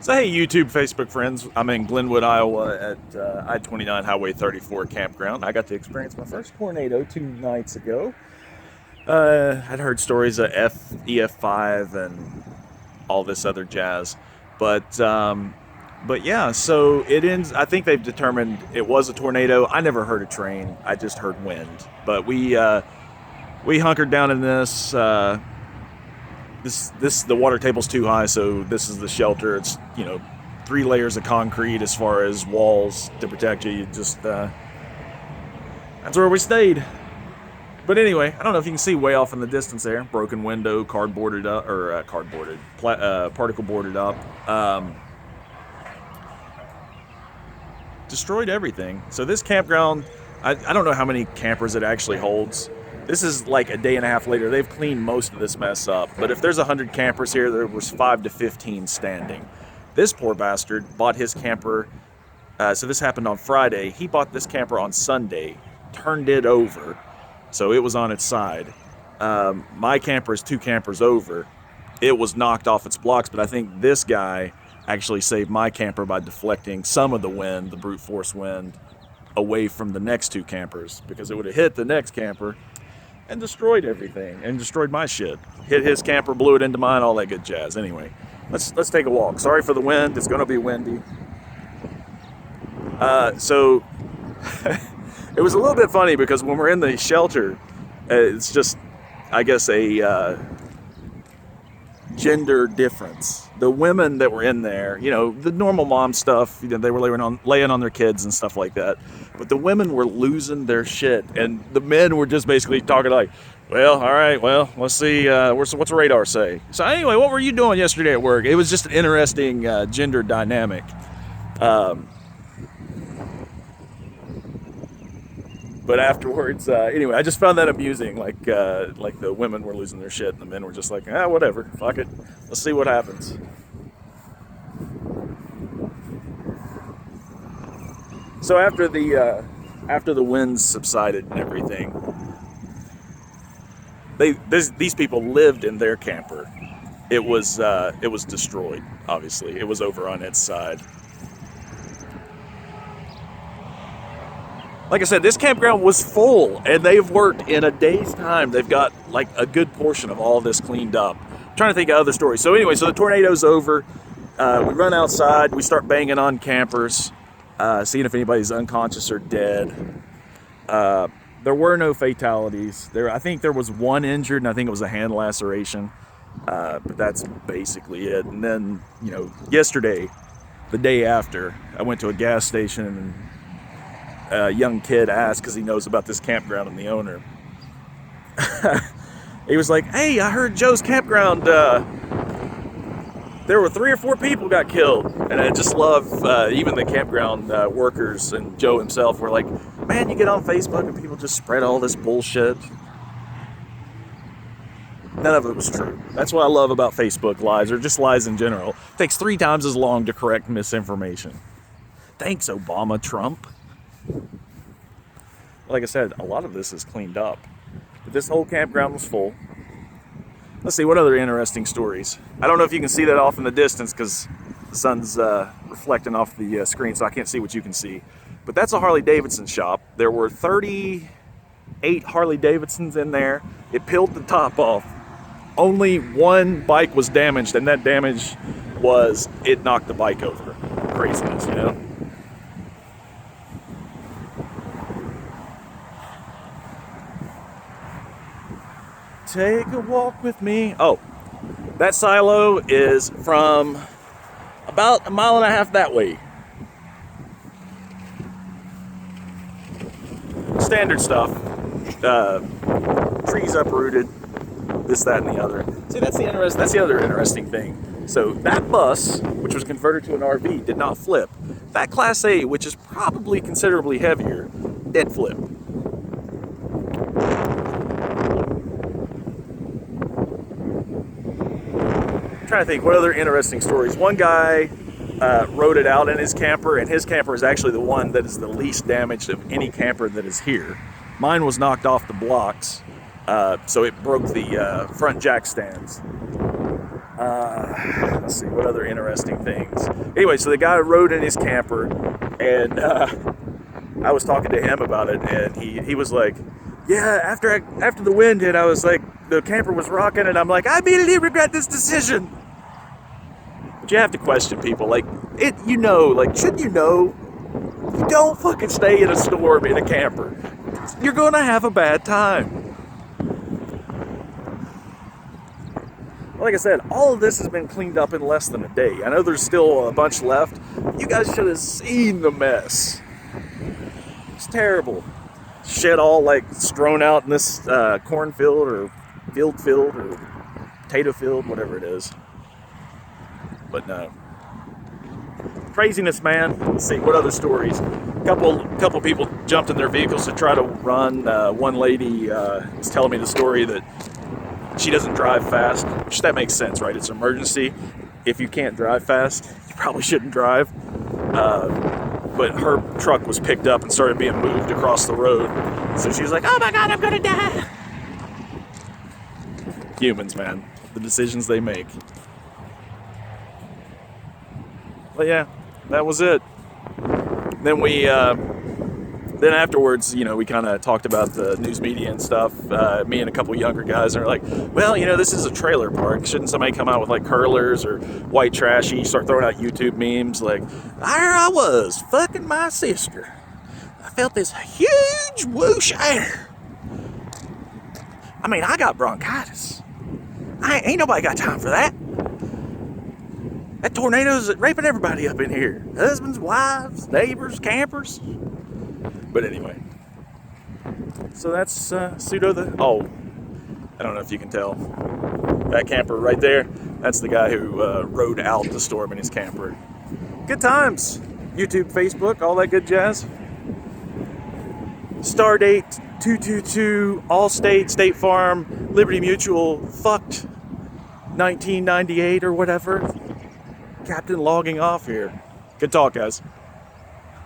So hey YouTube, Facebook friends, I'm in Glenwood, Iowa at I-29 Highway 34 campground. I got to experience my first tornado 2 nights ago. I'd heard stories of EF5 and all this other jazz, but yeah, so it ends. I think they've determined it was a tornado. I never heard a train. I just heard wind. But we hunkered down in this. The water table's too high, so this is the shelter. It's 3 layers of concrete as far as walls to protect you. You just that's where we stayed. But anyway, I don't know if you can see way off in the distance there. Broken window, cardboarded up, or particle boarded up. Destroyed everything. So this campground, I don't know how many campers it actually holds. This is like a day and a half later. They've cleaned most of this mess up. But if there's 100 campers here, there was 5 to 15 standing. This poor bastard bought his camper. So this happened on Friday. He bought this camper on Sunday, turned it over, so it was on its side. My camper is 2 campers over. It was knocked off its blocks, but I think this guy actually saved my camper by deflecting some of the wind, the brute force wind, away from the next 2 campers, because it would have hit the next camper and destroyed everything, and destroyed my shit. Hit his camper, blew it into mine, all that good jazz. Anyway, let's take a walk. Sorry for the wind. It's going to be windy. So it was a little bit funny because when we're in the shelter, it's just, I guess, a gender difference. The women that were in there, the normal mom stuff, they were laying on their kids and stuff like that. But the women were losing their shit, and the men were just basically talking like, well, all right, well, let's see, what's the radar say? So anyway, what were you doing yesterday at work? It was just an interesting gender dynamic. But afterwards, anyway, I just found that amusing. Like the women were losing their shit, and the men were just like, whatever, fuck it, let's see what happens. So after the winds subsided and everything, these people lived in their camper. It was destroyed. Obviously, it was over on its side. Like I said, this campground was full, and they've worked in a day's time. They've got like a good portion of all this cleaned up. I'm trying to think of other stories. So anyway, so the tornado's over. We run outside. We start banging on campers, seeing if anybody's unconscious or dead. There were no fatalities. I think there was 1 injured, and I think it was a hand laceration. But that's basically it. And then, yesterday, the day after, I went to a gas station, and a young kid asked, because he knows about this campground and the owner. He was like, hey, I heard Joe's campground, there were 3 or 4 people got killed. And I just love, even the campground workers and Joe himself were like, man, you get on Facebook and people just spread all this bullshit. None of it was true. That's what I love about Facebook lies, or just lies in general. It takes 3 times as long to correct misinformation. Thanks, Obama, Trump. Like I said, a lot of this is cleaned up. But this whole campground was full. Let's see, what other interesting stories? I don't know if you can see that off in the distance because the sun's reflecting off the screen, so I can't see what you can see. But that's a Harley-Davidson shop. There were 38 Harley-Davidsons in there. It peeled the top off. Only 1 bike was damaged, and that damage was it knocked the bike over. Craziness, Take a walk with me. Oh, that silo is from about 1.5 miles that way. Standard stuff. Trees uprooted. This, that, and the other. See, that's the other interesting thing. So that bus, which was converted to an RV, did not flip. That Class A, which is probably considerably heavier, did flip. Trying to think what other interesting stories. One guy rode it out in his camper, and his camper is actually the one that is the least damaged of any camper that is here. Mine was knocked off the blocks, so it broke the front jack stands. Let's see, what other interesting things? Anyway, so the guy rode in his camper, and I was talking to him about it, and he was like, yeah, after the wind hit, I was like, the camper was rocking, and I'm like, I immediately regret this decision. But you have to question people, like, shouldn't you know, you don't fucking stay in a storm in a camper. You're gonna have a bad time. Like I said, all of this has been cleaned up in less than a day. I know there's still a bunch left. You guys should have seen the mess. It's terrible. Shit all like strewn out in this cornfield or field or potato field, whatever it is. But no. Craziness, man. Let's see, what other stories? Couple people jumped in their vehicles to try to run. One lady was telling me the story that she doesn't drive fast, which that makes sense, right? It's an emergency. If you can't drive fast, you probably shouldn't drive. But her truck was picked up and started being moved across the road. So she's like, oh my God, I'm gonna die. Humans, man. The decisions they make. But yeah, that was it. Then then afterwards, we kind of talked about the news media and stuff. Me and a couple younger guys are like, well, this is a trailer park. Shouldn't somebody come out with like curlers or white trashy, start throwing out YouTube memes like, there I was, fucking my sister. I felt this huge whoosh air. I mean, I got bronchitis. Ain't nobody got time for that. That tornado's raping everybody up in here. Husbands, wives, neighbors, campers. But anyway. So that's pseudo the... Oh, I don't know if you can tell. That camper right there, that's the guy who rode out the storm in his camper. Good times. YouTube, Facebook, all that good jazz. Stardate 222, Allstate, State Farm, Liberty Mutual, fucked 1998 or whatever. Captain logging off here. Good talk, guys.